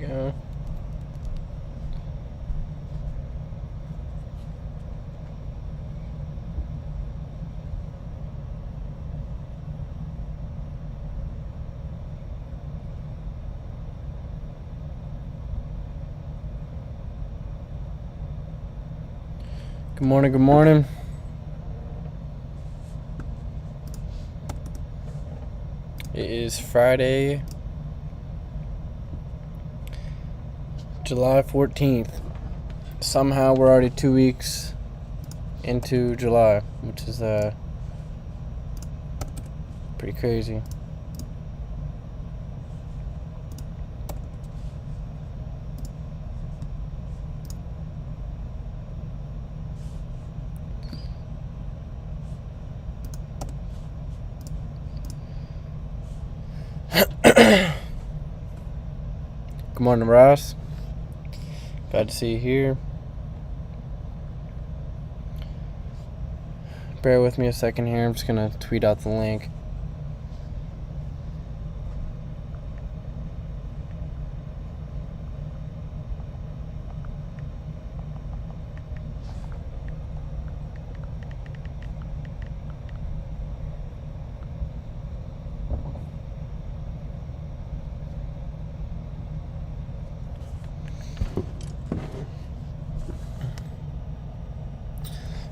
go. Good morning, good morning. It is Friday, July 14th. Somehow we're already 2 weeks into July, which is pretty crazy. Good morning, Ross. Glad to see you here. Bear with me a second here. I'm just going to tweet out the link.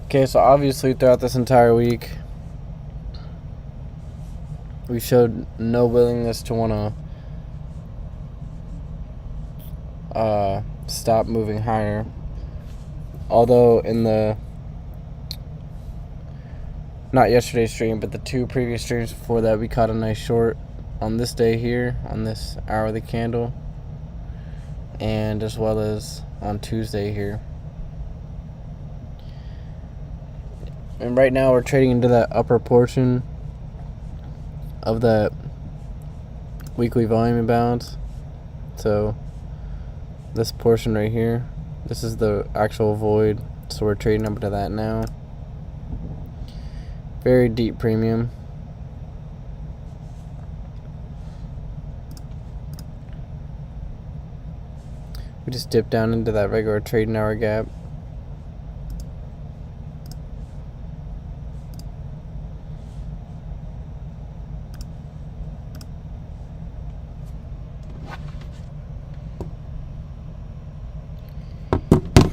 Okay, so obviously throughout this entire week, we showed no willingness to want to stop moving higher. Although in the, not yesterday's stream, but the 2 previous streams before that, we caught a nice short on this day here, on this hourly candle, and as well as on Tuesday here. And right now we're trading into that upper portion of that weekly volume imbalance. So this portion right here, this is the actual void. So we're trading up to that now. Very deep premium. We just dipped down into that regular trading hour gap.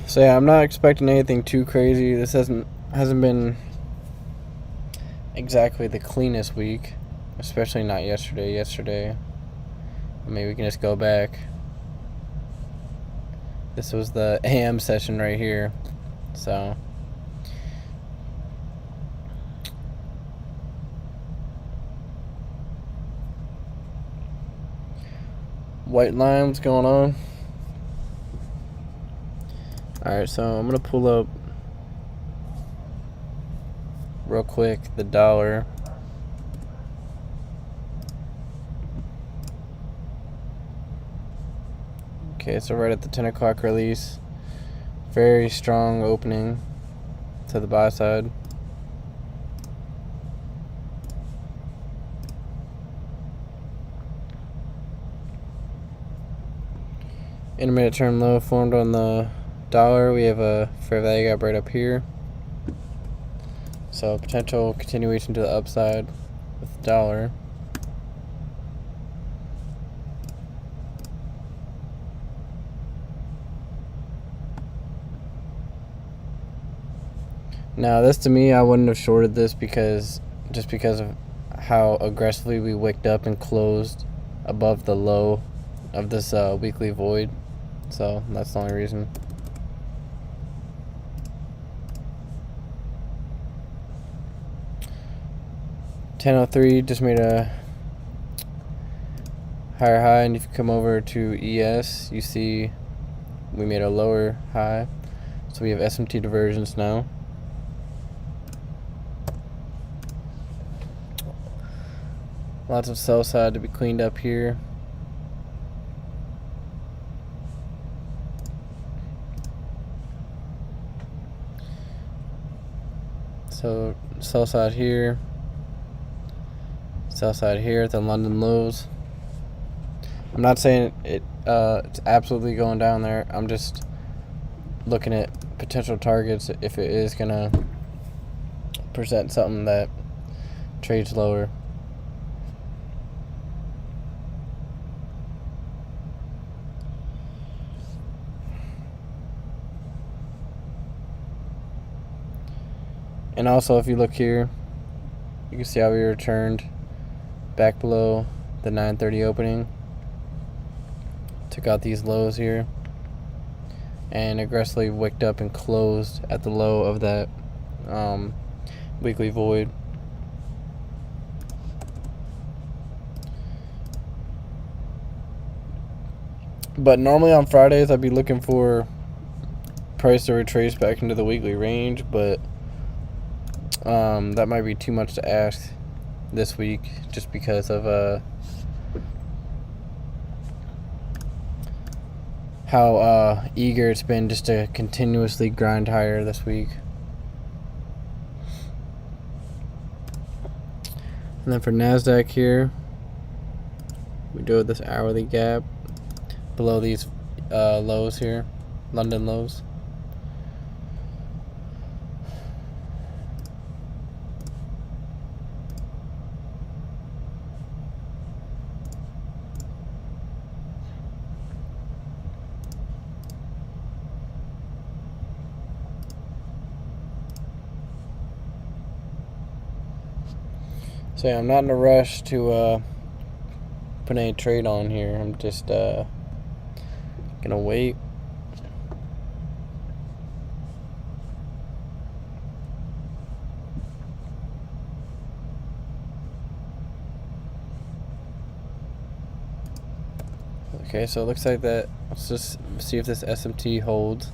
So yeah, I'm not expecting anything too crazy. This hasn't been exactly the cleanest week, especially not yesterday. Maybe we can just go back. This was the AM session right here. So white line, what's going on? Alright, so I'm going to pull up real quick the dollar. Okay, so right at the 10 o'clock release, very strong opening to the buy side. Intermediate term low formed on the dollar. We have a fair value gap right up here. So potential continuation to the upside with the dollar. Now this, to me, I wouldn't have shorted this because of how aggressively we wicked up and closed above the low of this weekly void. So that's the only reason. $10.03 just made a higher high, and if you come over to ES, you see we made a lower high. So we have SMT divergence now. Lots of sell side to be cleaned up here. So sell side here, sell side here at the London lows. I'm not saying it it's absolutely going down there. I'm just looking at potential targets if it is gonna present something that trades lower. And also, if you look here, you can see how we returned back below the 930 opening. Took out these lows here and aggressively wicked up and closed at the low of that weekly void. But normally on Fridays I'd be looking for price to retrace back into the weekly range, but that might be too much to ask this week just because of how eager it's been just to continuously grind higher this week. And then for NASDAQ here, we do this hourly gap below these lows here, London lows. So yeah, I'm not in a rush to put any trade on here. I'm just gonna wait. Okay, so it looks like that. Let's just see if this SMT holds.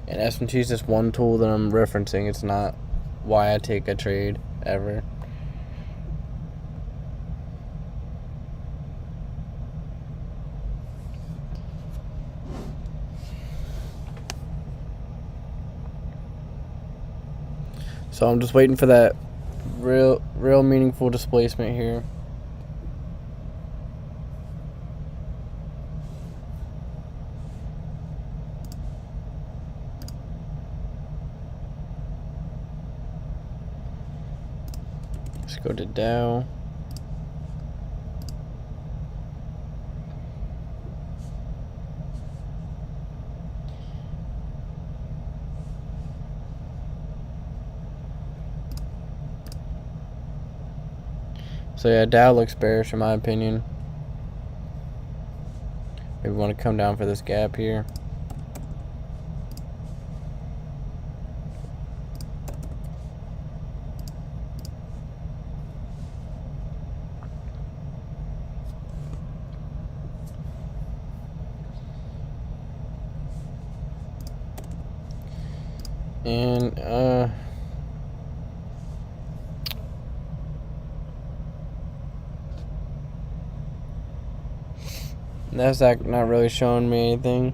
And SMT is just one tool that I'm referencing. It's not why I take a trade ever. So I'm just waiting for that real meaningful displacement here. Let's go to Dow. So yeah, Dow looks bearish in my opinion. Maybe we want to come down for this gap here. And NASDAQ not really showing me anything.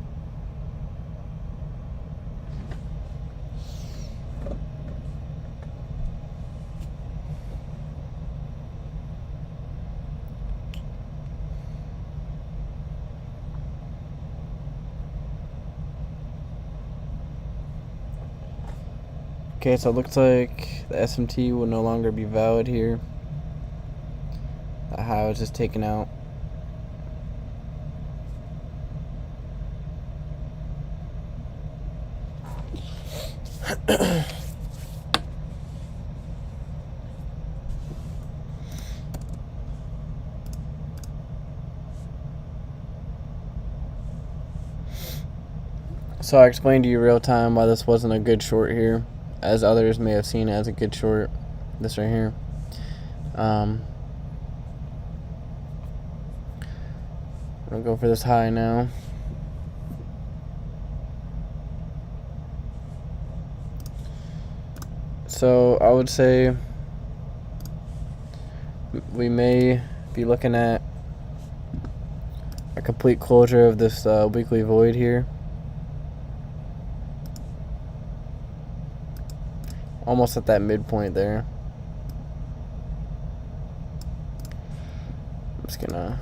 Okay, so it looks like the SMT will no longer be valid here. The high was just taken out. So I explained to you real time why this wasn't a good short here, as others may have seen it as a good short. This right here. I'm gonna go for this high now. So I would say we may be looking at a complete closure of this weekly void here. Almost at that midpoint there. just gonna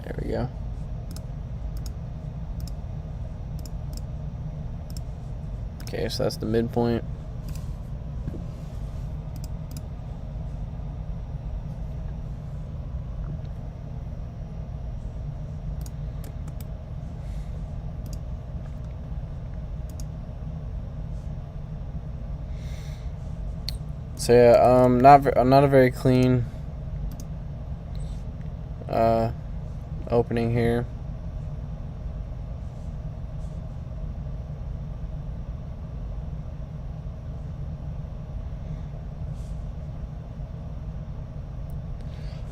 there we go. Okay, so that's the midpoint. So yeah, not a very clean opening here.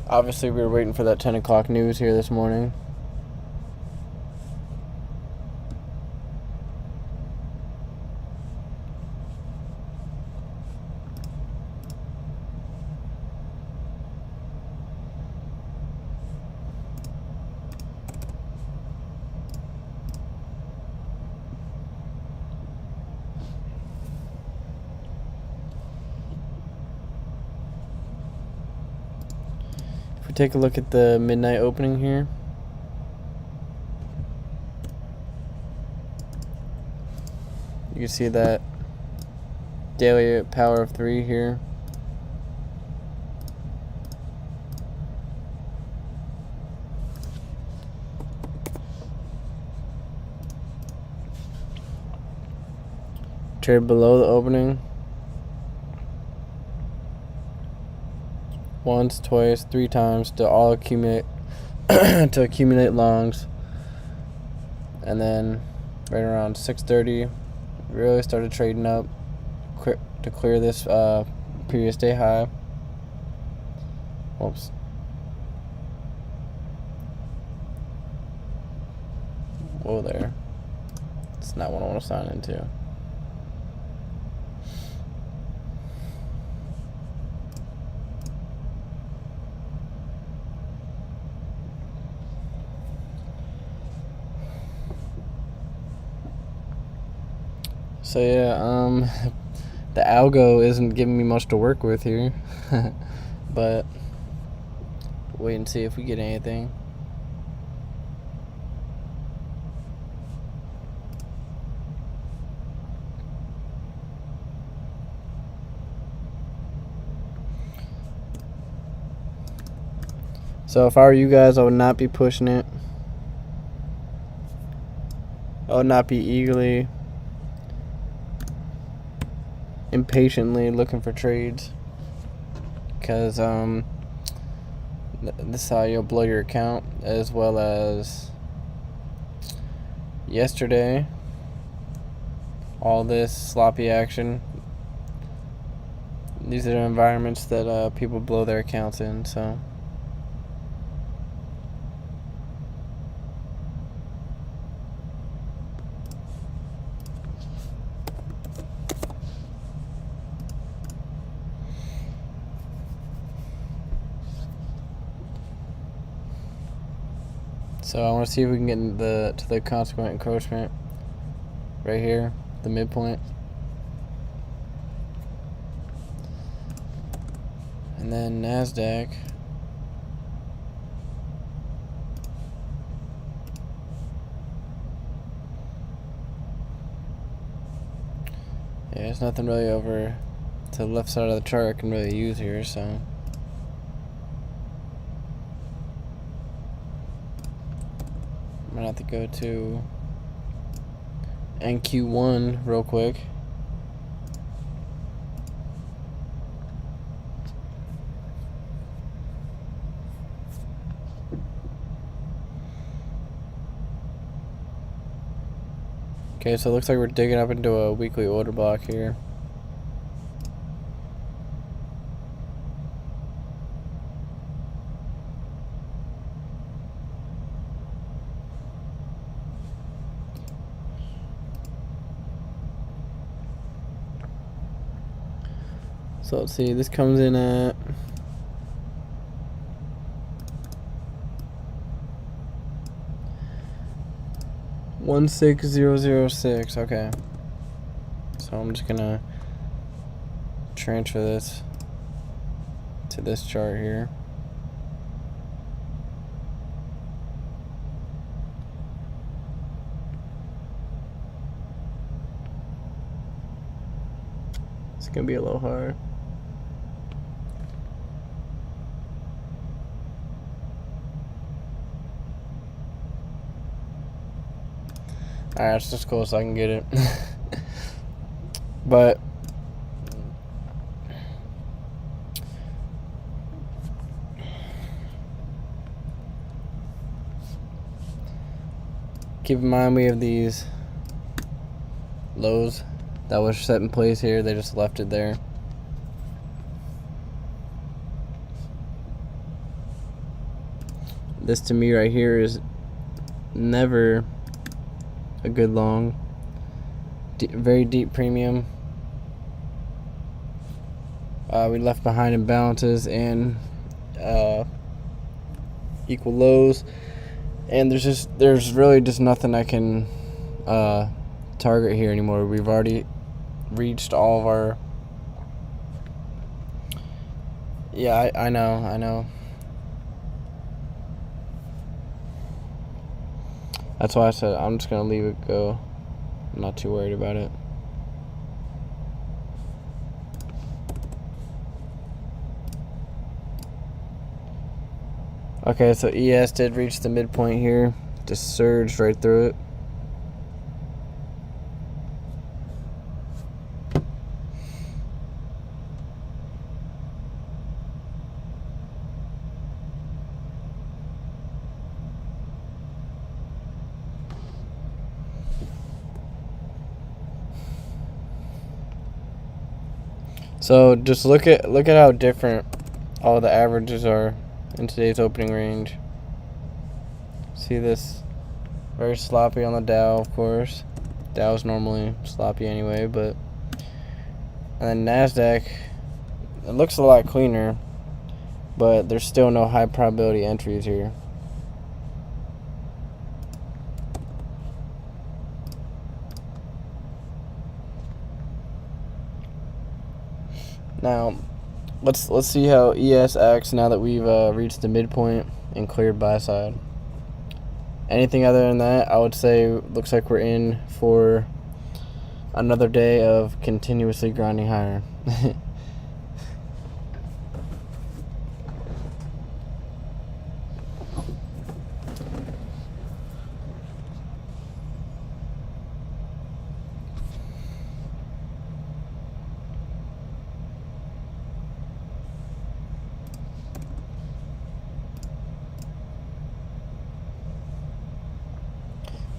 Obviously, we were waiting for that 10 o'clock news here this morning. If we take a look at the midnight opening here, you can see that daily power of 3 here. Trade below the opening. Once, twice, 3 times to all accumulate to accumulate longs, and then right around 6:30, really started trading up to clear this previous day high. Oops. Whoa there. It's not what I want to sign into. So yeah, the algo isn't giving me much to work with here, but wait and see if we get anything. So if I were you guys, I would not be pushing it. I would not be eagerly, impatiently looking for trades, because this is how you'll blow your account, as well as yesterday, all this sloppy action. These are the environments that people blow their accounts in. So I want to see if we can get to the consequent encroachment right here, the midpoint, and then NASDAQ. Yeah, there's nothing really over to the left side of the chart I can really use here, so. I'm gonna have to go to NQ1 real quick. Okay, so it looks like we're digging up into a weekly order block here. So let's see, this comes in at $16006. Okay, so I'm just gonna transfer this to this chart here. It's gonna be a little hard. Alright, it's just close so I can get it. But keep in mind we have these lows that was set in place here. They just left it there. This to me right here is never a good long. Very deep premium. We left behind imbalances and equal lows, and there's really just nothing I can target here anymore. We've already reached all of our. Yeah, I know. That's why I said I'm just gonna leave it go. I'm not too worried about it. Okay, so ES did reach the midpoint here. Just surged right through it. So just look at how different all the averages are in today's opening range. See this? Very sloppy on the Dow, of course. Dow's normally sloppy anyway, but and then NASDAQ, it looks a lot cleaner, but there's still no high probability entries here. Now, let's see how ES acts now that we've reached the midpoint and cleared buy side. Anything other than that, I would say looks like we're in for another day of continuously grinding higher.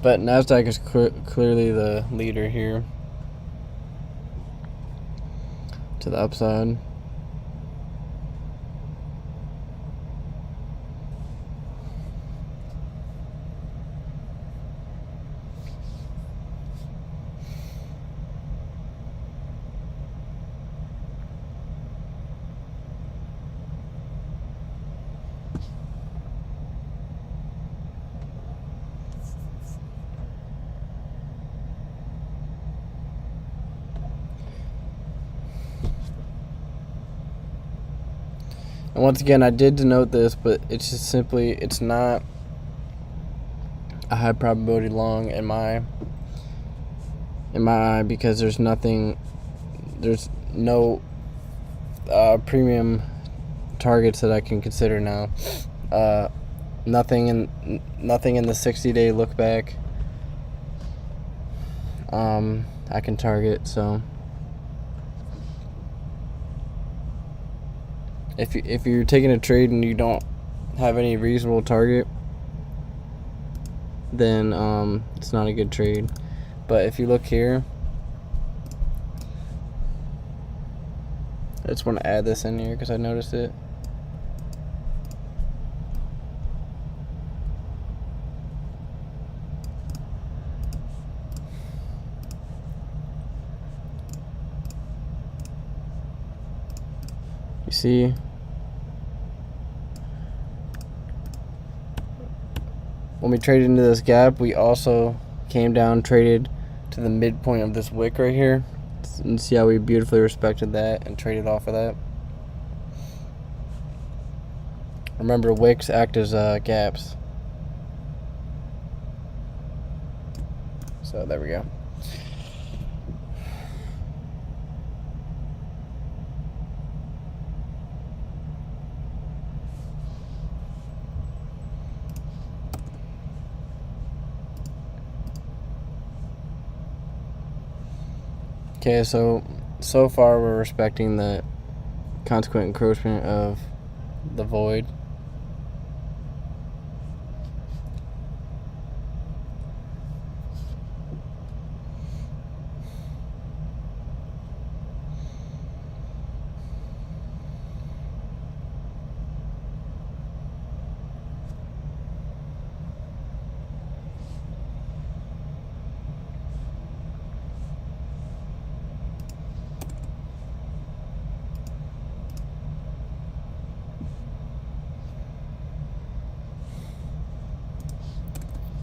But NASDAQ is clearly the leader here to the upside. And once again, I did denote this, but it's just simply, it's not a high probability long in my eye, because there's no premium targets that I can consider now. Nothing in the 60-day look back I can target. So if you're taking a trade and you don't have any reasonable target, then it's not a good trade. But if you look here, I just want to add this in here because I noticed it. You see, when we traded into this gap, we also came down, traded to the midpoint of this wick right here, And see how we beautifully respected that and traded off of that. Remember, wicks act as gaps. So there we go. Okay, so far we're respecting the consequent encroachment of the void.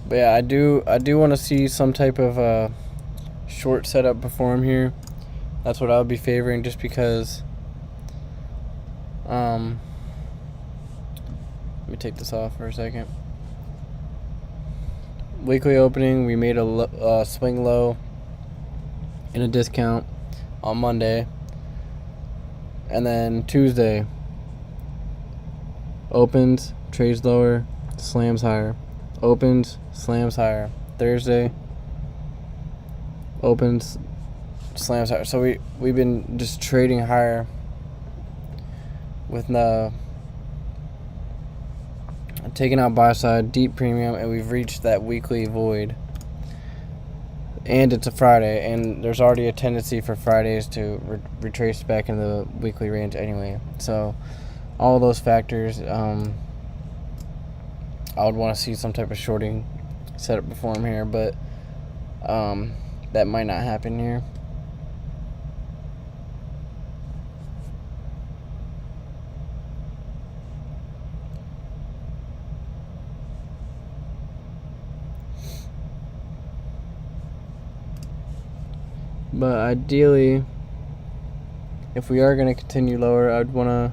But yeah, I do want to see some type of short setup perform here. That's what I would be favoring, just because. Let me take this off for a second. Weekly opening, we made a swing low in a discount on Monday, and then Tuesday opens, trades lower, slams higher. Opens, slams higher. Thursday opens, slams higher. So we've been just trading higher with taking out buy side, deep premium, and we've reached that weekly void. And it's a Friday, and there's already a tendency for Fridays to retrace back in the weekly range anyway. So all those factors, I would want to see some type of shorting setup perform here, but that might not happen here. But ideally, if we are going to continue lower, I'd want to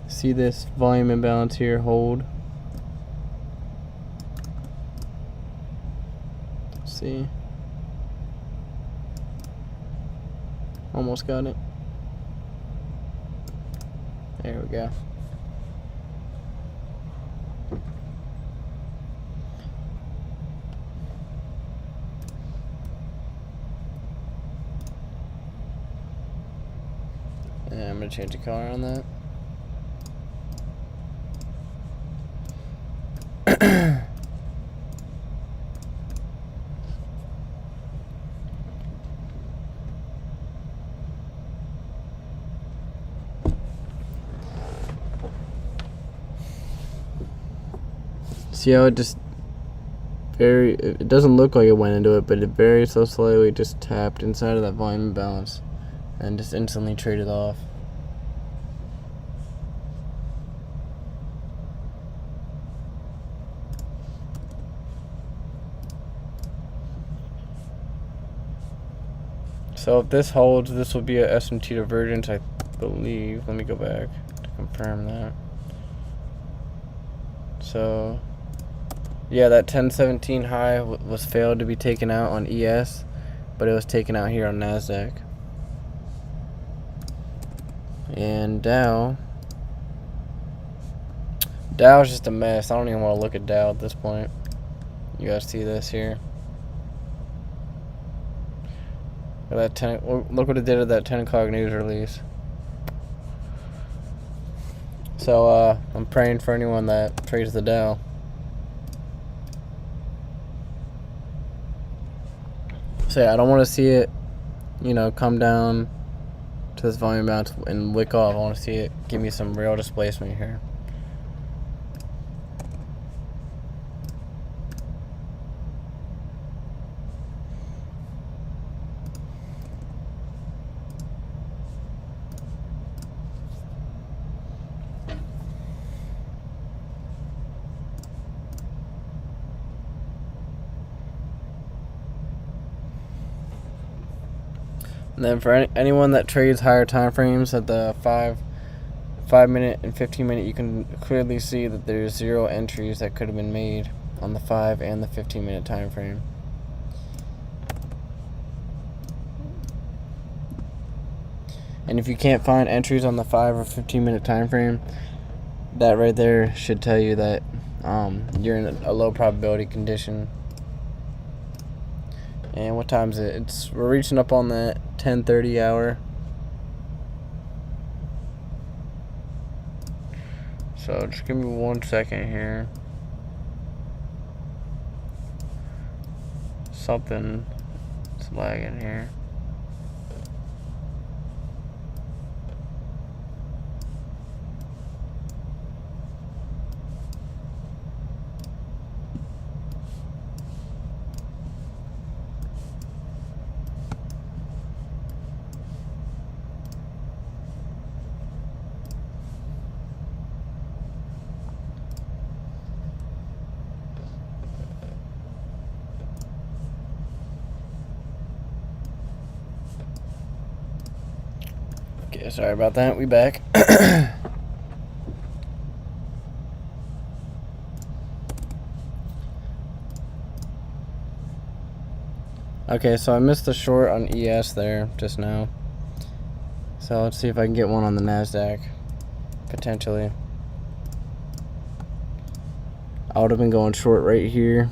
see this volume imbalance here hold. Let's see. Almost got it. There we go. And I'm going to change the color on that. See how it just it doesn't look like it went into it, but it very so slowly just tapped inside of that volume imbalance and just instantly traded off. So if this holds, this will be a SMT divergence, I believe. Let me go back to confirm that. So yeah, that 1017 high was failed to be taken out on ES, but it was taken out here on NASDAQ. And Dow's just a mess. I don't even want to look at Dow at this point. You guys see this here? Look at that look what it did at that 10 o'clock news release. So I'm praying for anyone that trades the Dow. So yeah, I don't want to see it, come down to this volume bounce and wick off. I want to see it give me some real displacement here. And then for anyone that trades higher time frames at the 5-minute and 15-minute, you can clearly see that there's 0 entries that could have been made on the 5 and the 15-minute time frame. And if you can't find entries on the 5 or 15-minute time frame, that right there should tell you that you're in a low probability condition. And what time is it? We're reaching up on that 10:30 hour. So just give me 1 second here. Something's lagging here. Okay, sorry about that. We back. Okay, so I missed the short on ES there just now. So let's see if I can get one on the NASDAQ. Potentially. I would have been going short right here.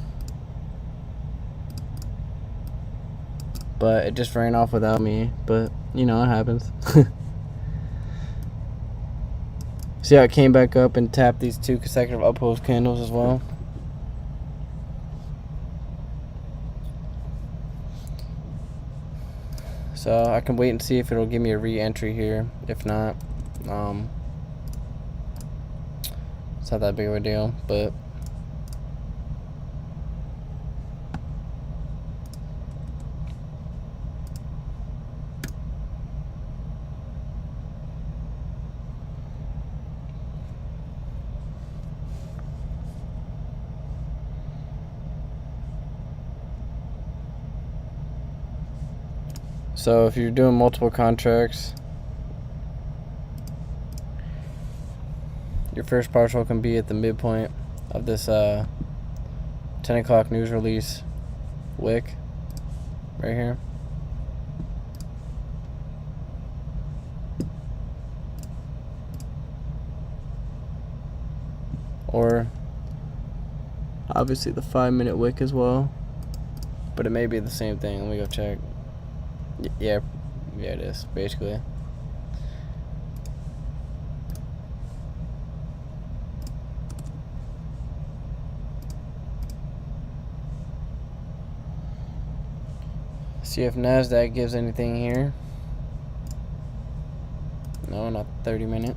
But it just ran off without me. But, you know, it happens. See how it came back up and tapped these 2 consecutive uphold candles as well? So I can wait and see if it'll give me a re-entry here. If not, it's not that big of a deal, but so if you're doing multiple contracts, your first partial can be at the midpoint of this 10 o'clock news release wick right here. Or obviously the 5-minute wick as well, but it may be the same thing. Let me go check. Yeah, it is basically. See if NASDAQ gives anything here. No, not 30-minute.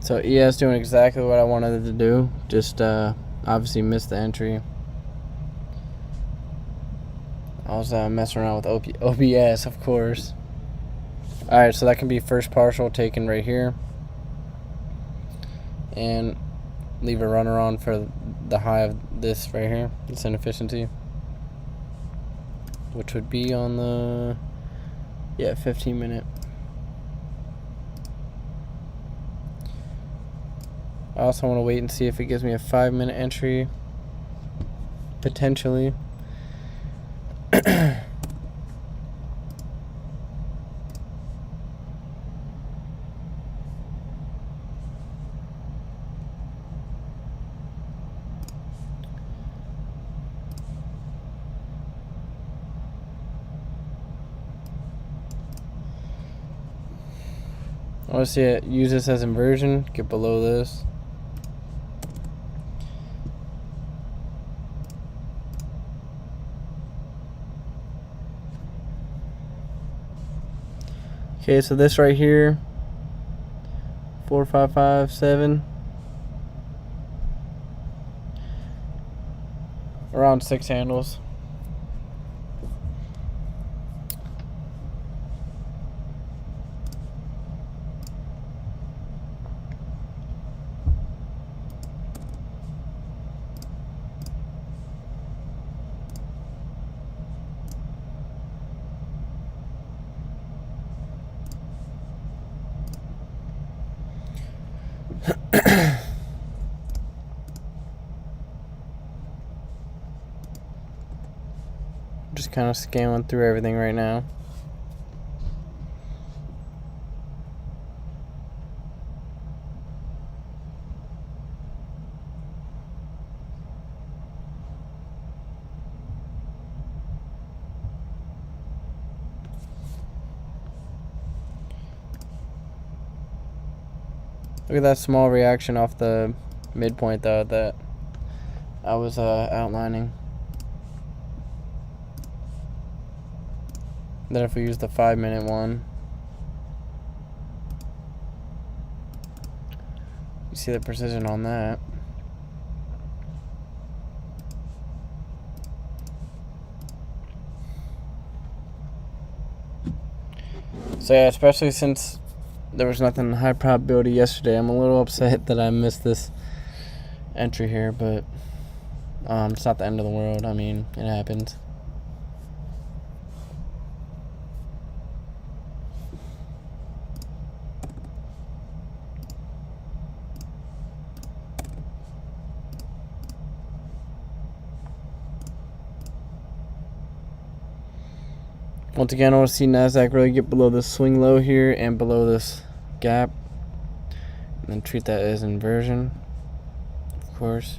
So ES doing exactly what I wanted it to do. Just obviously missed the entry. I was messing around with OBS, of course. Alright, so that can be first partial taken right here. And leave a runner on for the high of this right here, this inefficiency. Which would be on the 15-minute. I also want to wait and see if it gives me a 5-minute entry. Potentially. I want to see it use this as inversion, get below this. Okay, so this right here, 4557, around 6 handles. Just kind of scanning through everything right now. Look at that small reaction off the midpoint though that I was outlining. Then if we use the 5-minute one, you see the precision on that. So yeah, especially since there was nothing high probability yesterday, I'm a little upset that I missed this entry here, but it's not the end of the world. I mean, it happens. Once again, I want to see NASDAQ really get below this swing low here and below this gap. And then treat that as inversion, of course.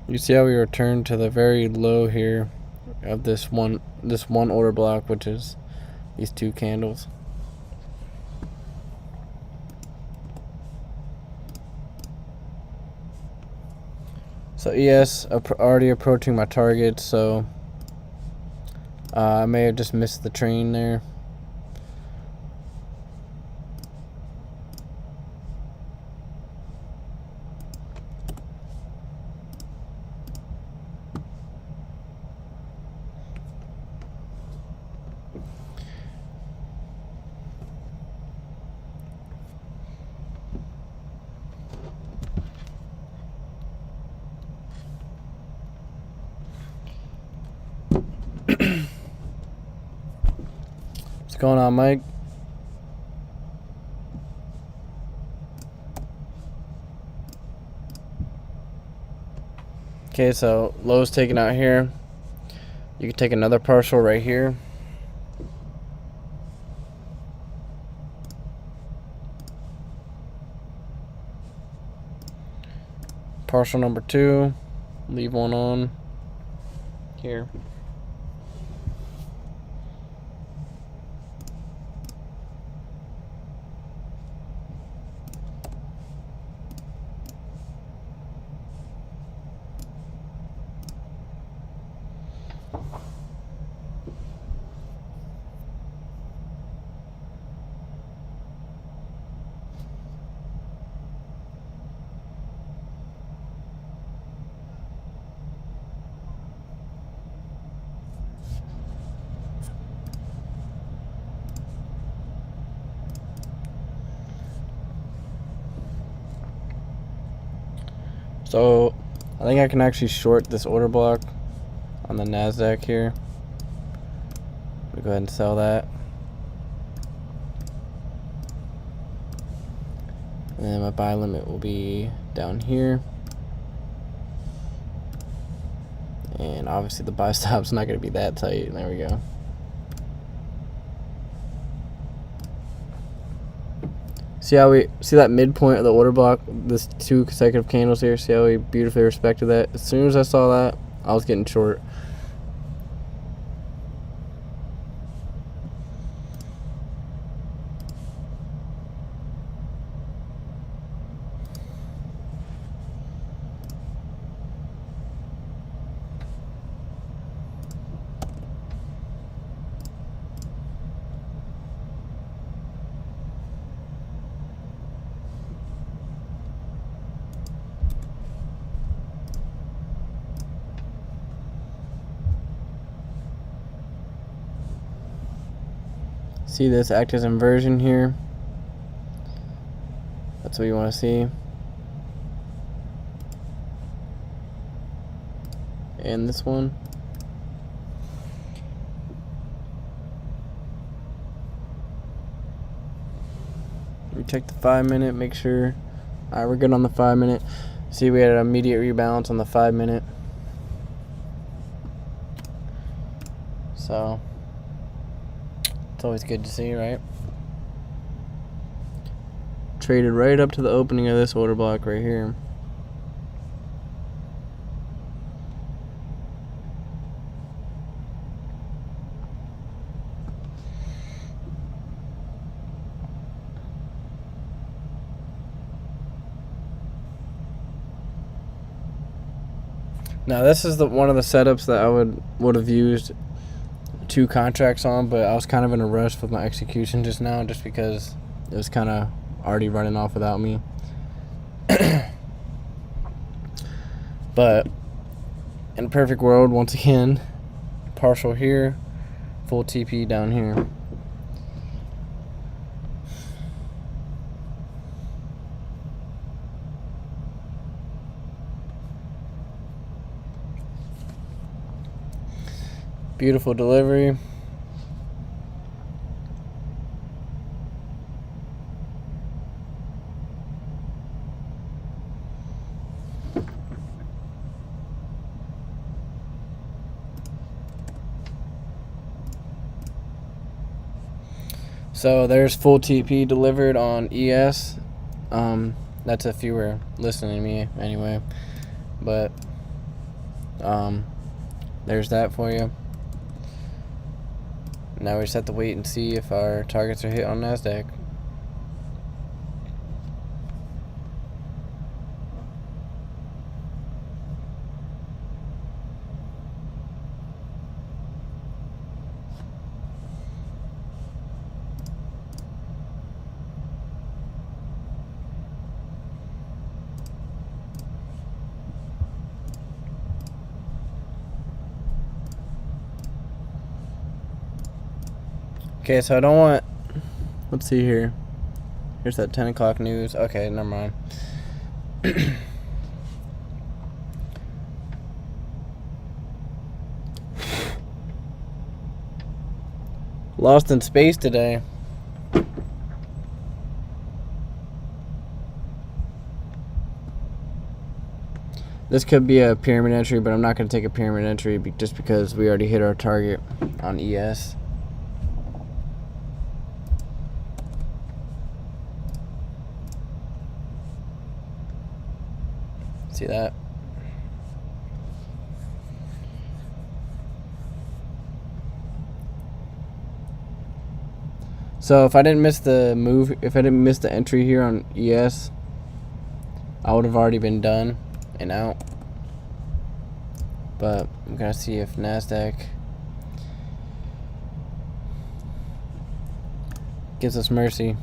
You see how we return to the very low here of this one order block, which is these two candles. So ES already approaching my target, so I may have just missed the train there. What's going on, Mike? Okay, so low's taken out here. You can take another partial right here. Partial number 2. Leave one on here. So I think I can actually short this order block on the NASDAQ here. I'll go ahead and sell that. And then my buy limit will be down here. And obviously the buy stop's not going to be that tight. There we go. See how we see that midpoint of the order block, this 2 consecutive candles here? See how we beautifully respected that? As soon as I saw that, I was getting short. See this act as inversion here? That's what you want to see. and this one. We check the 5 minute, make sure. Alright, we're good on the 5 minute. See, we had an immediate rebalance on the 5 minute. So, it's always good to see, right? Traded right up to the opening of this order block right here. Now this is one of the setups that I would have used 2 contracts on, but I was kind of in a rush with my execution just now, just because it was kind of already running off without me. But in a perfect world, once again, partial here, full TP down here. Beautiful delivery. So there's full TP delivered on ES. That's if you were listening to me anyway. But there's that for you. Now we just have to wait and see if our targets are hit on NASDAQ. Okay, so I don't want, let's see here. Here's that 10 o'clock news. Okay, never mind. Lost in space today. This could be a pyramid entry, but I'm not going to take a pyramid entry just because we already hit our target on ES. See that? So if I didn't miss the move, if I didn't miss the entry here on ES, I would have already been done and out. But I'm gonna see if NASDAQ gives us mercy.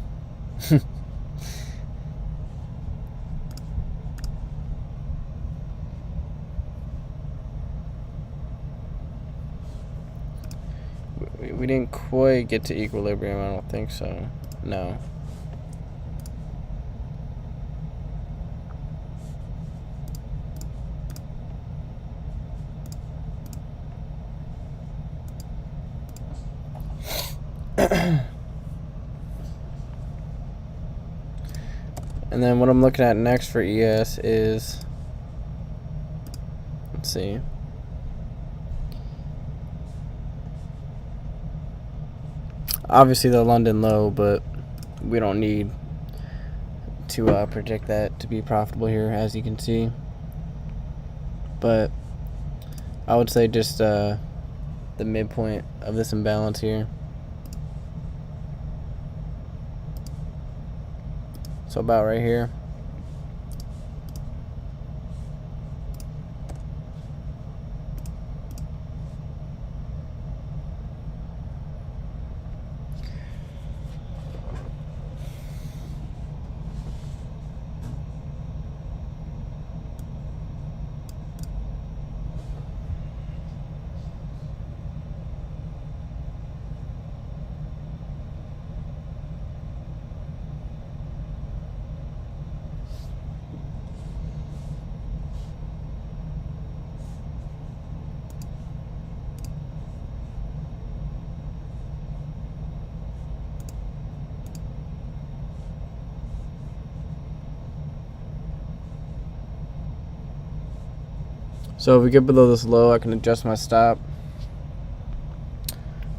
We didn't quite get to equilibrium, I don't think so. No. And then what I'm looking at next for ES is, let's see. Obviously the London low, but we don't need to predict that to be profitable here, as you can see. But I would say just the midpoint of this imbalance here. So about right here. So if we get below this low, I can adjust my stop.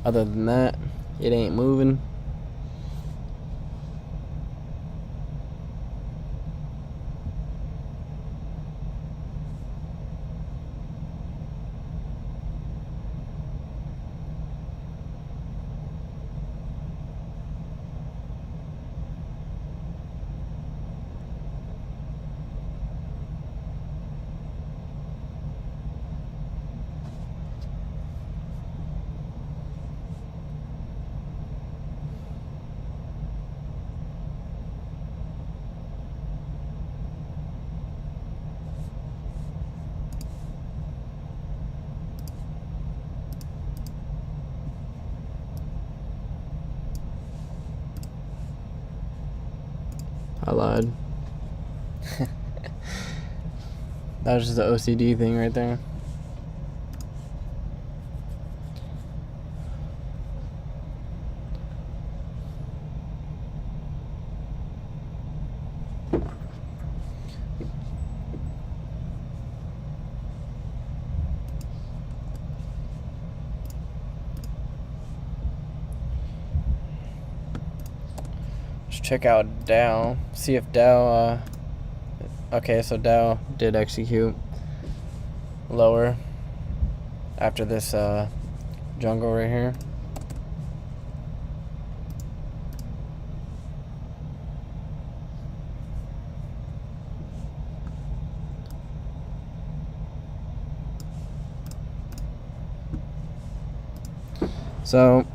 Other than that, it ain't moving. I lied. That was just the OCD thing right there. Let's check out Dow. See if Dow, okay, so Dow did execute lower after this jungle right here. So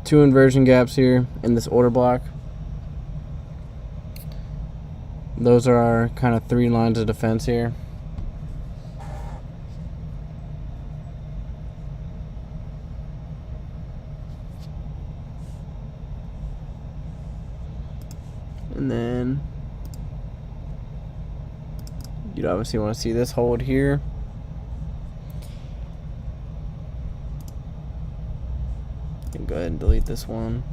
2 inversion gaps here in this order block. Those are our kind of 3 lines of defense here. And then you'd obviously want to see this hold here. And go ahead and delete this one.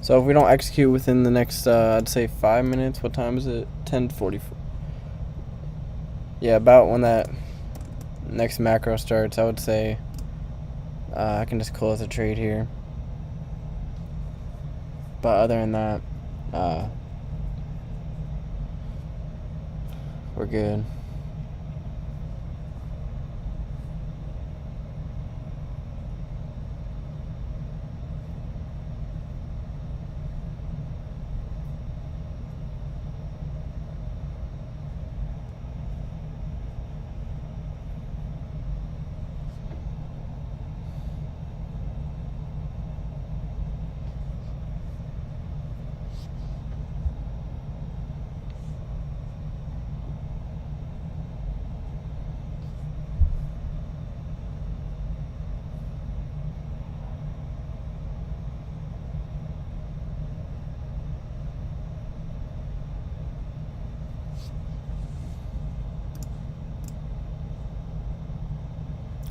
So if we don't execute within the next, I'd say 5 minutes. What time is it? 10:44. Yeah, about when that next macro starts, I would say I can just close the trade here. But other than that, we're good.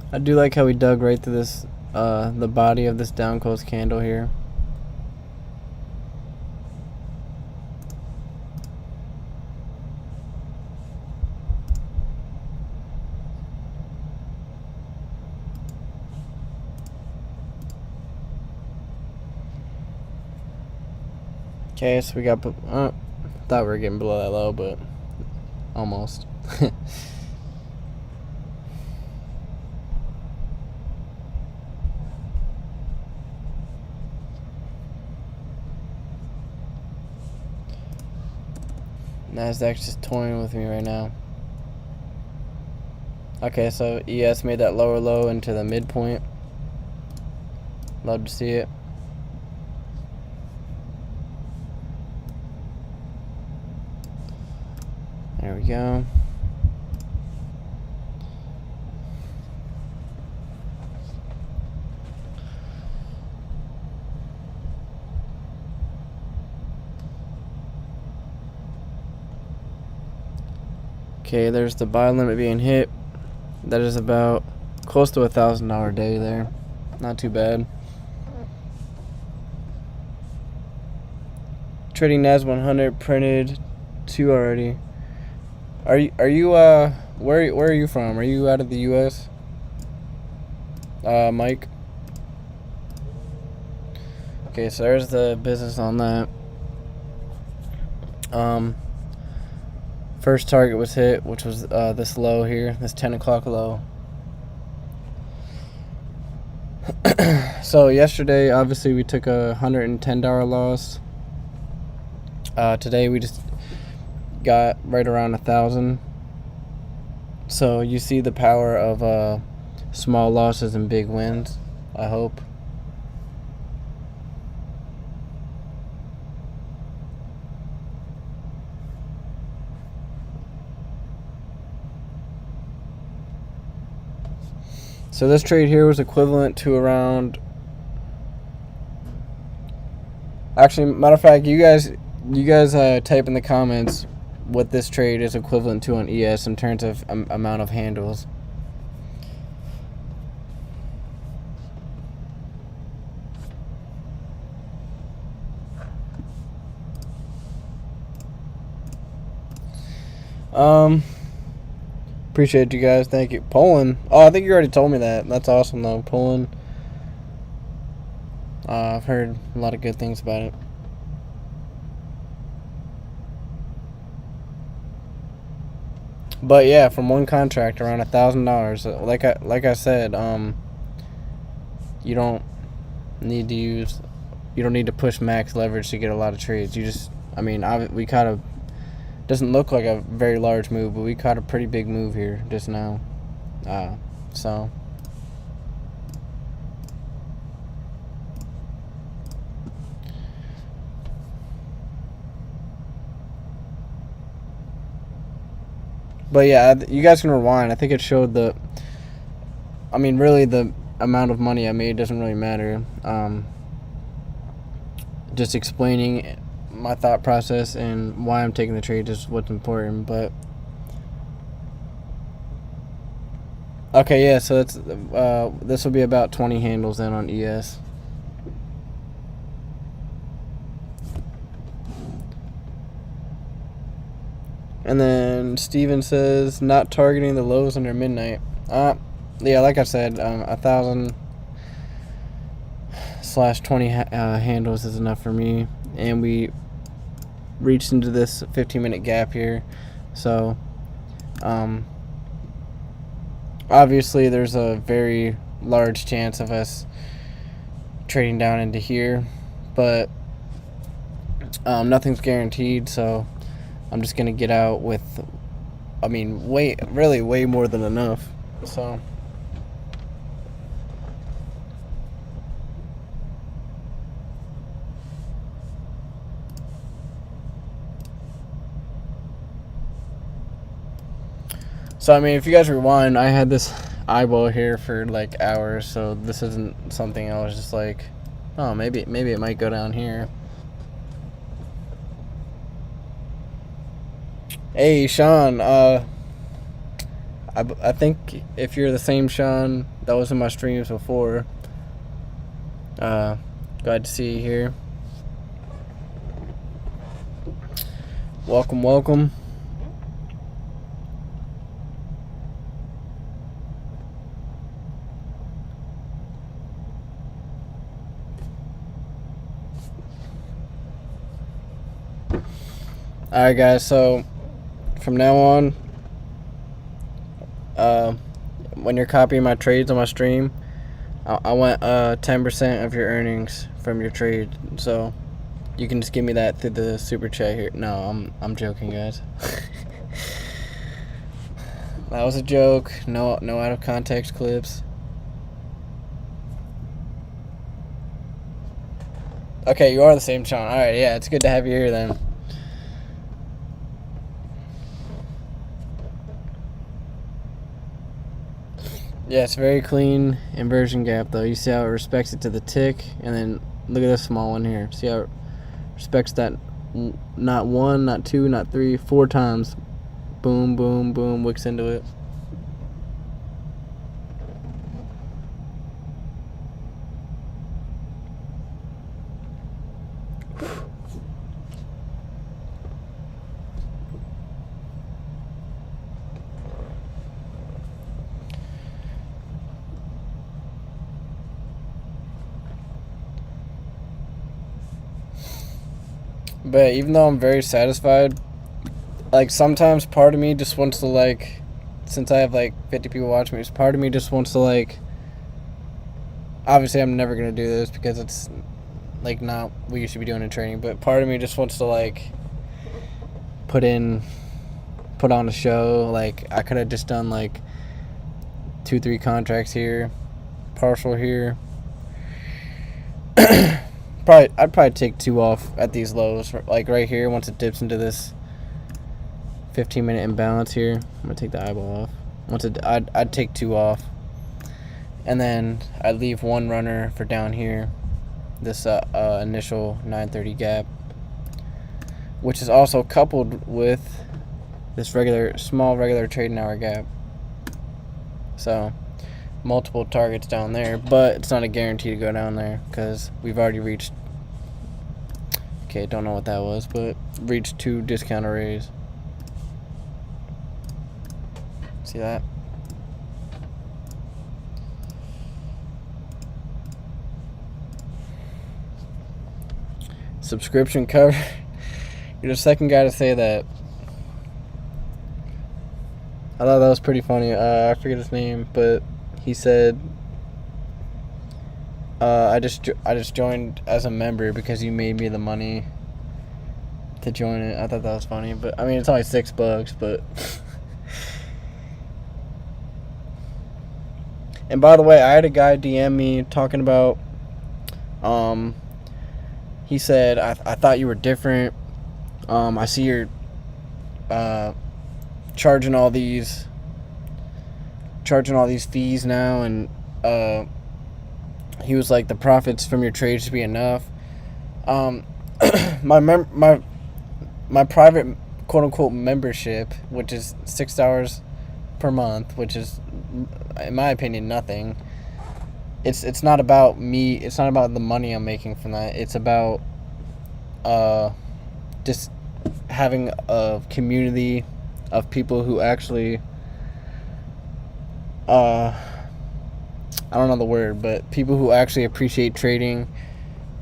I do like how we dug right through this, the body of this down close candle here. Okay, so we got, thought we were getting below that low, but almost. Nasdaq's just toying with me right now. Okay, so ES made that lower low into the midpoint. Love to see it. There we go. Okay, there's the buy limit being hit. That is about close to $1,000 day there. Not too bad. Trading NAS 100 printed 2 already. Are you where are you from? Are you out of the US? Mike. Okay, so there's the business on that. First target was hit, which was this low here, this 10 o'clock low. So yesterday, obviously, we took a $110 loss. Today we just got right around 1,000. So you see the power of small losses and big wins, I hope. So this trade here was equivalent to around, actually, matter of fact, you guys type in the comments what this trade is equivalent to on ES in terms of amount of handles. Appreciate you guys. Thank you. Poland. Oh, I think you already told me that. That's awesome though. Poland. I've heard a lot of good things about it. But yeah, from one contract around $1,000. Like I said, you don't need to push max leverage to get a lot of trades. We kind of, doesn't look like a very large move, but we caught a pretty big move here just now. So but yeah, you guys can rewind. I think it showed really the amount of money I made doesn't really matter. Just explaining my thought process and why I'm taking the trade is what's important. But okay, yeah, so that's this will be about 20 handles then on ES. And then Steven says not targeting the lows under midnight. Yeah, like I said, 1,000/20 handles is enough for me, and we reached into this 15-minute gap here. So obviously there's a very large chance of us trading down into here, but nothing's guaranteed. So I'm just gonna get out with, way more than enough. So if you guys rewind, I had this eyeball here for like hours, so this isn't something I was just like, oh, maybe it might go down here. Hey, Sean, I think if you're the same Sean that was in my streams before, glad to see you here. Welcome. Alright guys, so from now on, when you're copying my trades on my stream, I want 10% of your earnings from your trade. So you can just give me that through the super chat here. No, I'm joking, guys. That was a joke. No out of context clips. Okay, you are the same Sean. Alright, yeah, it's good to have you here then. Yeah, it's very clean inversion gap though. You see how it respects it to the tick, and then look at this small one here. See how it respects that, not one, not two, not three, 4 times. boom, boom, boom, wicks into it. But even though I'm very satisfied, like, sometimes part of me just wants to, like, since I have, like, 50 people watching me, part of me just wants to, like, obviously I'm never going to do this because it's, like, not what you should be doing in training, but part of me just wants to, like, put on a show. Like, I could have just done, like, 2-3 contracts here, partial here. I'd probably take 2 off at these lows, like right here. Once it dips into this 15-minute imbalance here, I'm gonna take the eyeball off. I'd take 2 off, and then I'd leave 1 runner for down here, this initial 930 gap, which is also coupled with this small regular trading hour gap. So multiple targets down there, but it's not a guarantee to go down there because we've already reached, okay, don't know what that was, but reached 2 discount arrays. See that? Subscription cover. You're the second guy to say that. I thought that was pretty funny. I forget his name, but he said, I just joined as a member because you made me the money to join it. I thought that was funny, but I mean, it's only $6, but. And by the way, I had a guy DM me talking about, he said, I thought you were different. I see you're charging all these fees now, and he was like, the profits from your trades should be enough. My private quote unquote membership, which is $6 per month, which is, in my opinion, nothing. It's not about me. It's not about the money I'm making from that. It's about just having a community of people who actually I don't know the word, but people who actually appreciate trading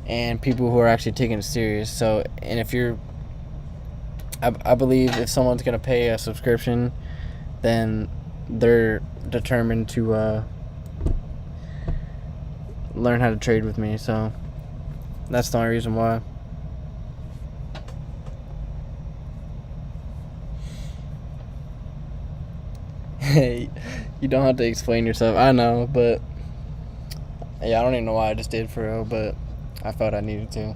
and people who are actually taking it serious. So, and if you're, I believe if someone's gonna pay a subscription, then they're determined to learn how to trade with me. So that's the only reason why. Hey, you don't have to explain yourself. I know, but yeah, I don't even know why I just did for real, but I felt I needed to.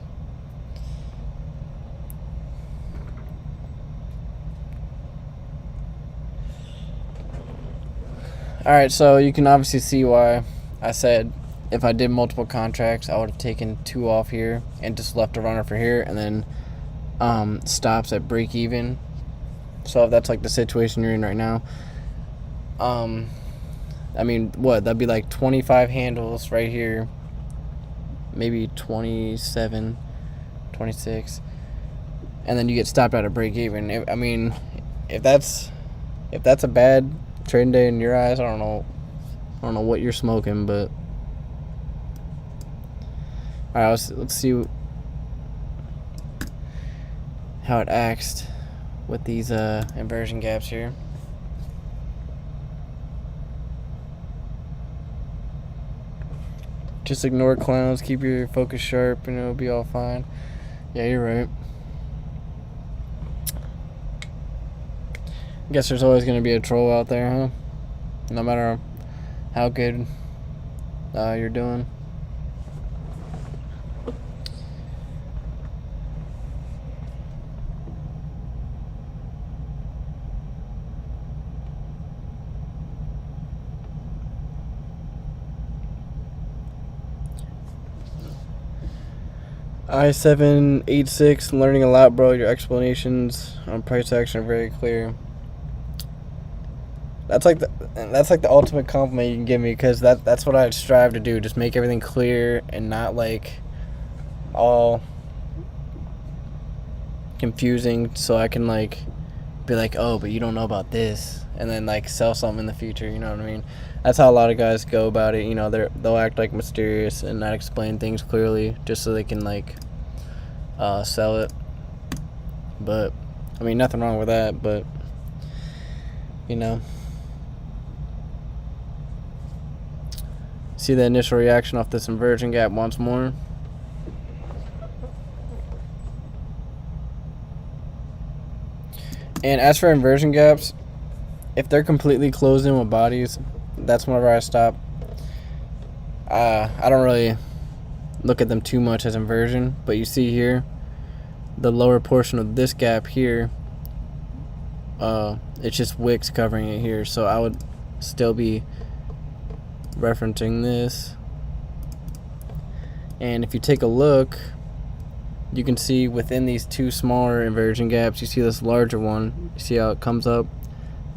Alright, so you can obviously see why I said if I did multiple contracts, I would have taken 2 off here and just left a runner for here, and then stops at break even. So if that's like the situation you're in right now, I mean, what, that'd be like 25 handles right here, maybe 27, 26, and then you get stopped at a break even. I mean, if that's a bad trading day in your eyes, I don't know what you're smoking, but all right, let's see how it acts with these inversion gaps here. Just ignore clowns, keep your focus sharp, and it'll be all fine. Yeah, you're right. Guess there's always gonna be a troll out there, huh? No matter how good you're doing. I786, learning a lot, bro. Your explanations on price action are very clear. That's like the ultimate compliment you can give me, because that's what I strive to do. Just make everything clear and not like all confusing, so I can like be like, oh, but you don't know about this, and then like sell something in the future. You know what I mean? That's how a lot of guys go about it. You know, they'll act like mysterious and not explain things clearly just so they can like sell it. But I mean, nothing wrong with that. But you know. See the initial reaction off this inversion gap once more. And as for inversion gaps, if they're completely closed in with bodies, that's whenever I stop. I don't really look at them too much as inversion, but you see here, the lower portion of this gap here, it's just wicks covering it here, so I would still be referencing this. And if you take a look, you can see within these two smaller inversion gaps, you see this larger one. You see how it comes up?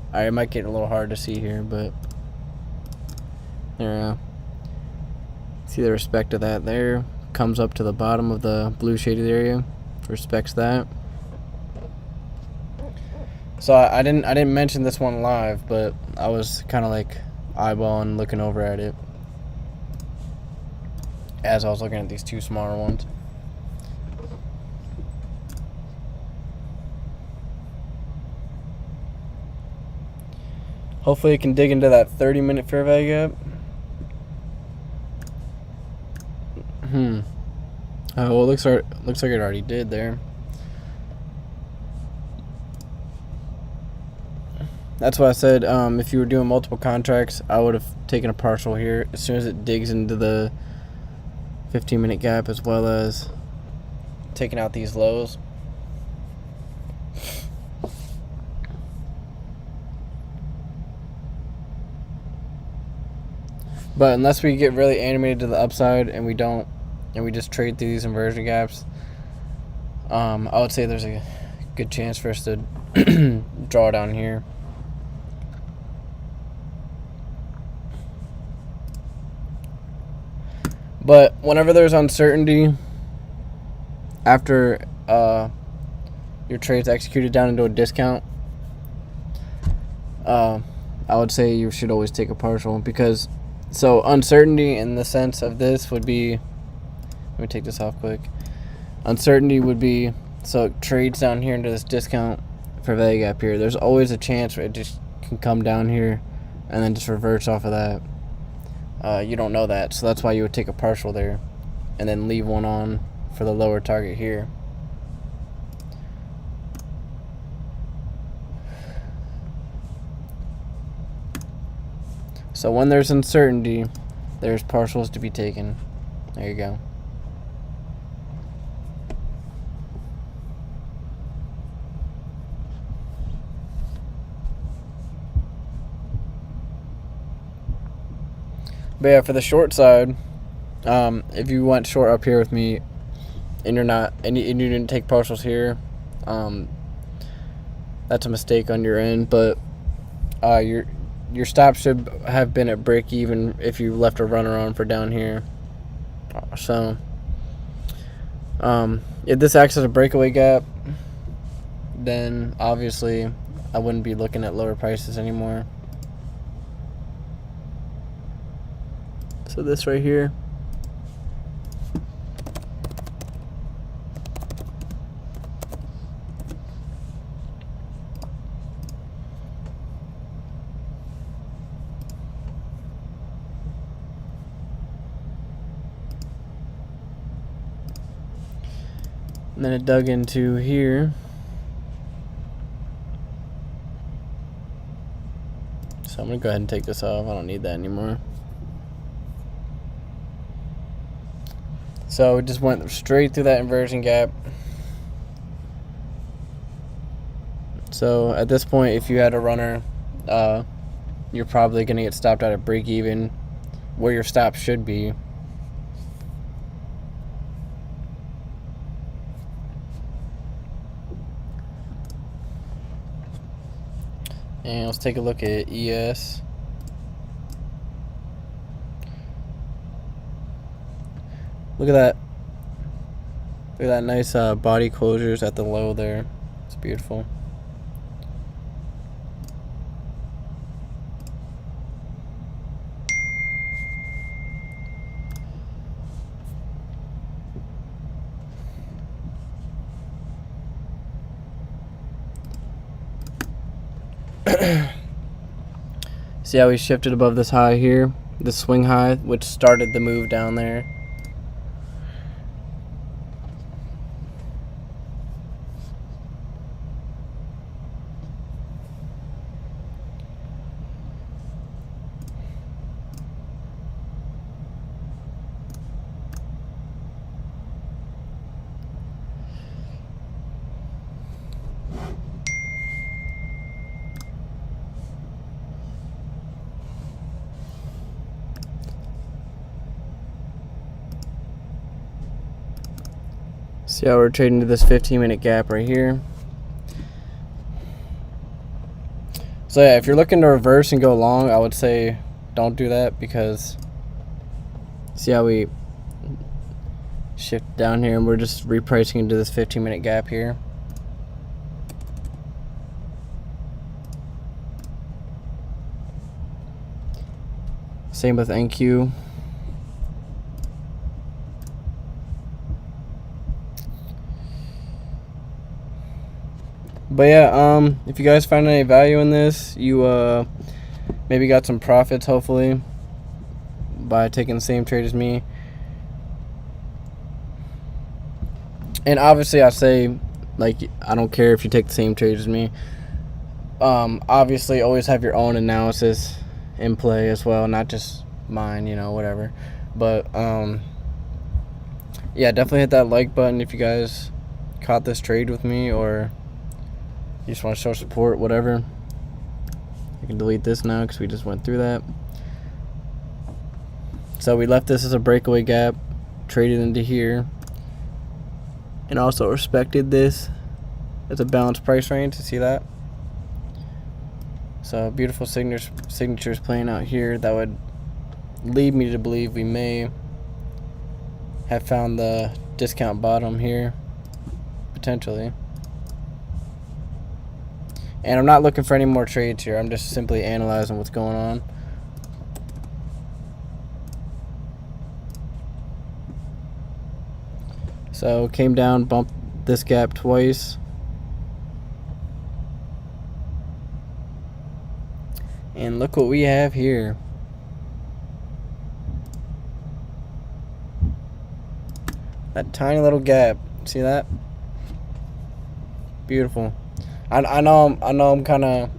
Alright, it might get a little hard to see here, but there we go. See the respect of that there? Comes up to the bottom of the blue shaded area. Respects that. So I didn't mention this one live, but I was kind of like eyeballing, looking over at it as I was looking at these two smaller ones. Hopefully it can dig into that 30-minute fair value gap. Well, looks like it already did there. That's why I said if you were doing multiple contracts, I would have taken a partial here as soon as it digs into the 15-minute gap, as well as taking out these lows. But unless we get really animated to the upside and we just trade through these inversion gaps, I would say there's a good chance for us to draw down here. But whenever there's uncertainty after your trade's executed down into a discount, I would say you should always take a partial, because so uncertainty in the sense of this would be, let me take this off quick. Uncertainty would be, so it trades down here into this discount for value gap here. There's always a chance where it just can come down here and then just reverse off of that. You don't know that, so that's why you would take a partial there and then leave one on for the lower target here. So when there's uncertainty, there's partials to be taken. There you go. But yeah, for the short side, if you went short up here with me and you're not, and you didn't take partials here, that's a mistake on your end. But your stop should have been at break even if you left a runner on for down here. So if this acts as a breakaway gap, then obviously I wouldn't be looking at lower prices anymore. So this right here, and then it dug into here. So I'm gonna go ahead and take this off. I don't need that anymore. So it just went straight through that inversion gap. So at this point, if you had a runner, you're probably going to get stopped out at break even, where your stop should be. And let's take a look at ES. Look at that. Look at that nice body closures at the low there. It's beautiful. See how we shifted above this high here? The swing high, which started the move down there. See how we're trading to this 15-minute gap right here. So yeah, if you're looking to reverse and go long, I would say don't do that, because see how we shift down here and we're just repricing into this 15-minute gap here. Same with NQ. But yeah, if you guys find any value in this, you maybe got some profits, hopefully, by taking the same trade as me. And obviously I say, like, I don't care if you take the same trade as me. Obviously always have your own analysis in play as well, not just mine, you know, whatever. But yeah, definitely hit that like button if you guys caught this trade with me, or you just want to show support, whatever. I can delete this now because we just went through that. So we left this as a breakaway gap, traded into here, and also respected this as a balanced price range. To see that. So beautiful signatures playing out here that would lead me to believe we may have found the discount bottom here, potentially. And I'm not looking for any more trades here. I'm just simply analyzing what's going on. So came down, bumped this gap twice. And look what we have here. That tiny little gap. See that? Beautiful. I know I'm kind of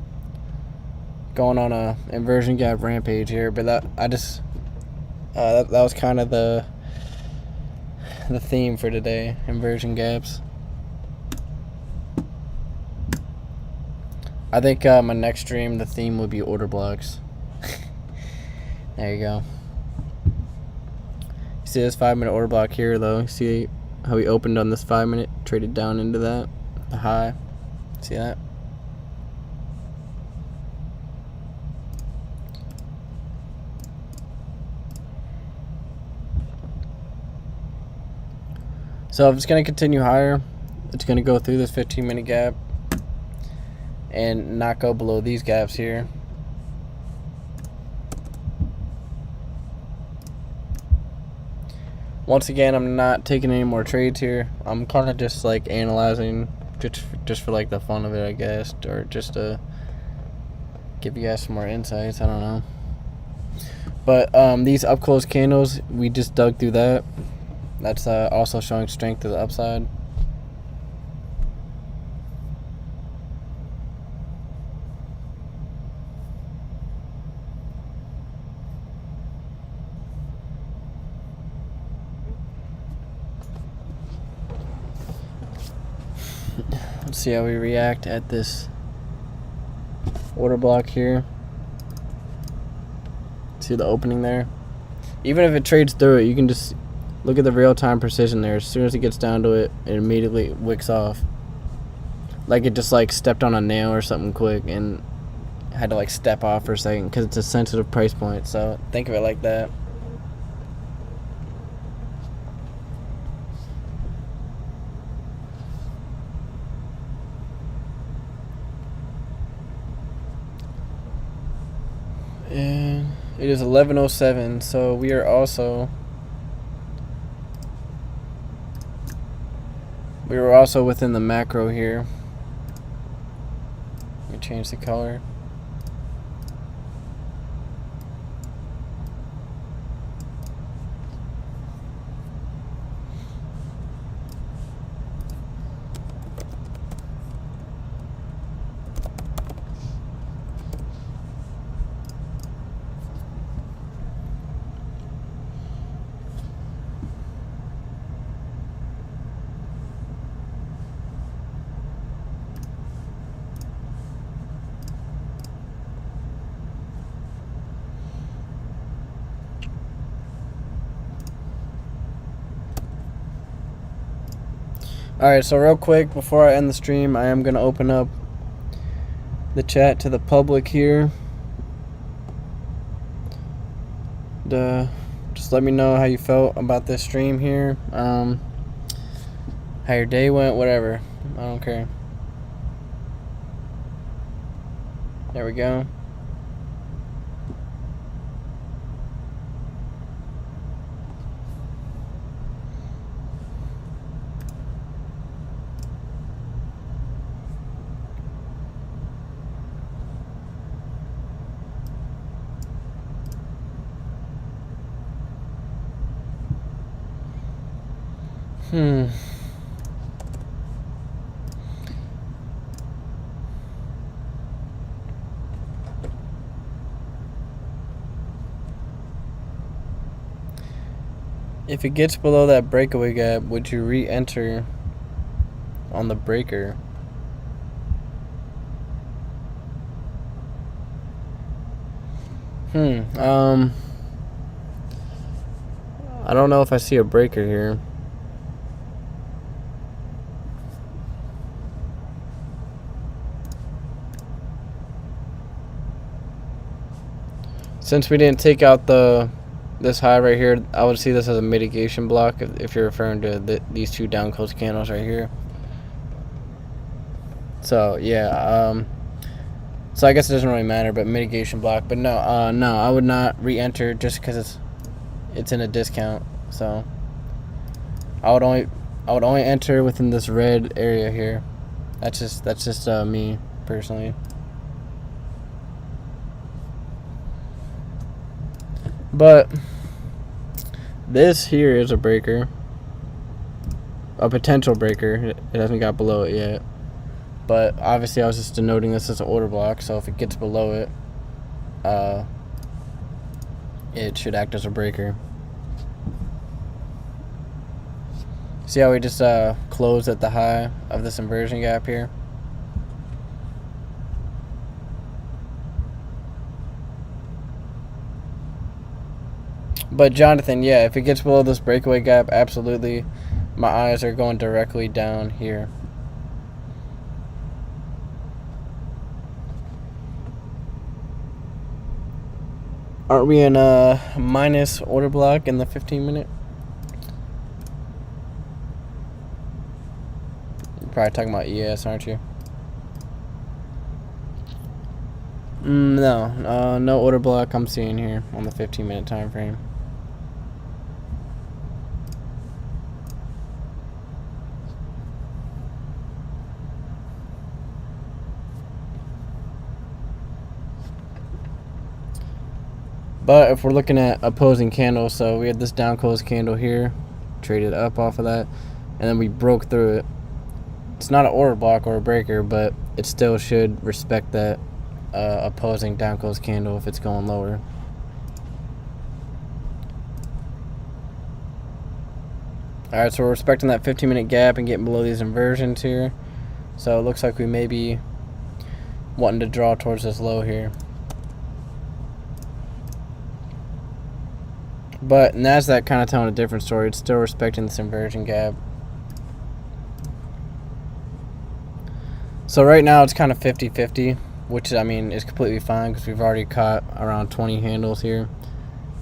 going on a inversion gap rampage here, but that was kind of the theme for today, inversion gaps. I think my next stream, the theme would be order blocks. There you go. You see this 5-minute order block here, though. You see how we opened on this 5-minute, traded down into that, the high. See that? So if it's going to continue higher, it's going to go through this 15-minute gap and not go below these gaps here. Once again, I'm not taking any more trades here. I'm kind of just like analyzing just for like the fun of it, I guess, or just to give you guys some more insights. I don't know. But these up close candles, we just dug through that. That's also showing strength to the upside. Let's see how we react at this order block here. See the opening there? Even if it trades through it, you can just look at the real-time precision there. As soon as it gets down to it, it immediately wicks off. Like it just like stepped on a nail or something quick, and I had to like step off for a second because it's a sensitive price point. So think of it like that. And it is 11:07, so we are also within the macro here. Let me change the color. Alright, so real quick, before I end the stream, I am going to open up the chat to the public here. Just let me know how you felt about this stream here. How your day went, whatever. I don't care. There we go. If it gets below that breakaway gap, would you re-enter on the breaker? I don't know if I see a breaker here. Since we didn't take out this high right here, I would see this as a mitigation block if you're referring to these two down close candles right here. So yeah, so I guess it doesn't really matter, but mitigation block. But no, I would not re-enter just because it's in a discount. So I would only enter within this red area here. That's just me personally. But this here is a breaker, a potential breaker. It hasn't got below it yet, but obviously I was just denoting this as an order block. So if it gets below it, it should act as a breaker. See how we just closed at the high of this inversion gap here? But Jonathan, yeah, if it gets below this breakaway gap, absolutely, my eyes are going directly down here. Aren't we in a minus order block in the 15-minute? You're probably talking about ES, aren't you? No, no order block I'm seeing here on the 15-minute time frame. But if we're looking at opposing candles, so we had this down close candle here, traded up off of that, and then we broke through it. It's not an order block or a breaker, but it still should respect that opposing down close candle if it's going lower. Alright, so we're respecting that 15-minute gap and getting below these inversions here. So it looks like we may be wanting to draw towards this low here. But NASDAQ kind of telling a different story. It's still respecting this inversion gap. So right now it's kind of 50-50. which I mean is completely fine because we've already caught around 20 handles here.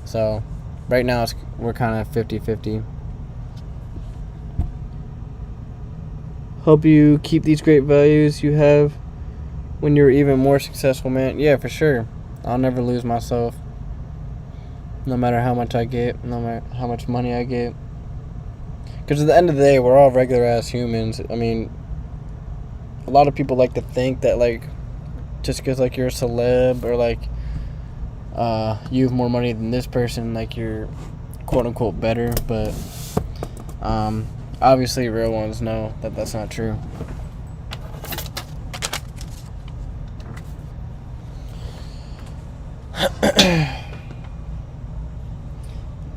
So right now we're kind of 50-50. Hope you keep these great values you have when you're even more successful, man. Yeah, for sure. I'll never lose myself. No matter how much I get, no matter how much money I get. Because at the end of the day, we're all regular ass humans. I mean, a lot of people like to think that, like, just because, like, you're a celeb or, like, you have more money than this person, like, you're quote unquote better. But, obviously, real ones know that that's not true.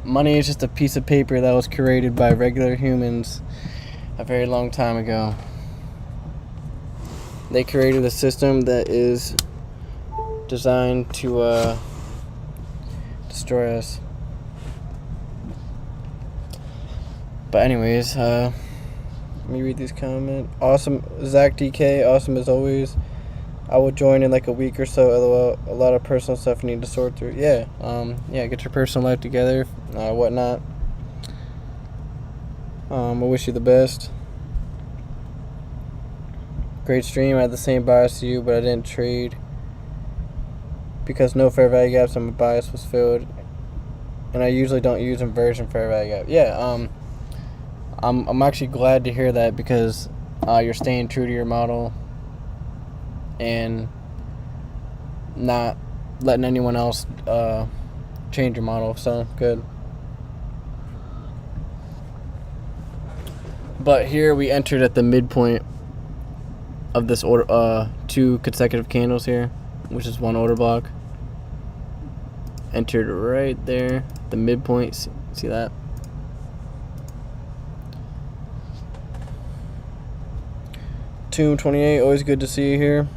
Money is just a piece of paper that was created by regular humans a very long time ago. They created a system that is designed to destroy us. But anyways, let me read these comments. Awesome, Zach DK, awesome as always. I will join in like a week or so. LOL. A lot of personal stuff you need to sort through. Yeah, get your personal life together, whatnot. I wish you the best. Great stream. I had the same bias to you, but I didn't trade because no fair value gaps and my bias was filled, and I usually don't use inversion fair value gap. Yeah, I'm actually glad to hear that because you're staying true to your model and not letting anyone else change your model. So good. But here we entered at the midpoint of this order, 2 consecutive candles here, which is 1 order block. Entered right there, the midpoint. See that? Tomb 28, always good to see you here.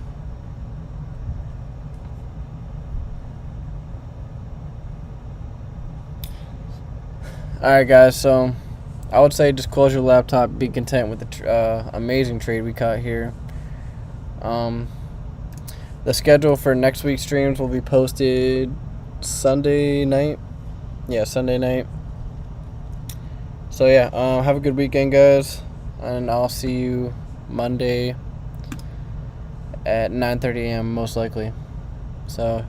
Alright guys, so I would say just close your laptop, be content with the amazing trade we caught here. The schedule for next week's streams will be posted Sunday night. Yeah, Sunday night. So yeah, have a good weekend guys, and I'll see you Monday at 9:30 a.m. most likely. So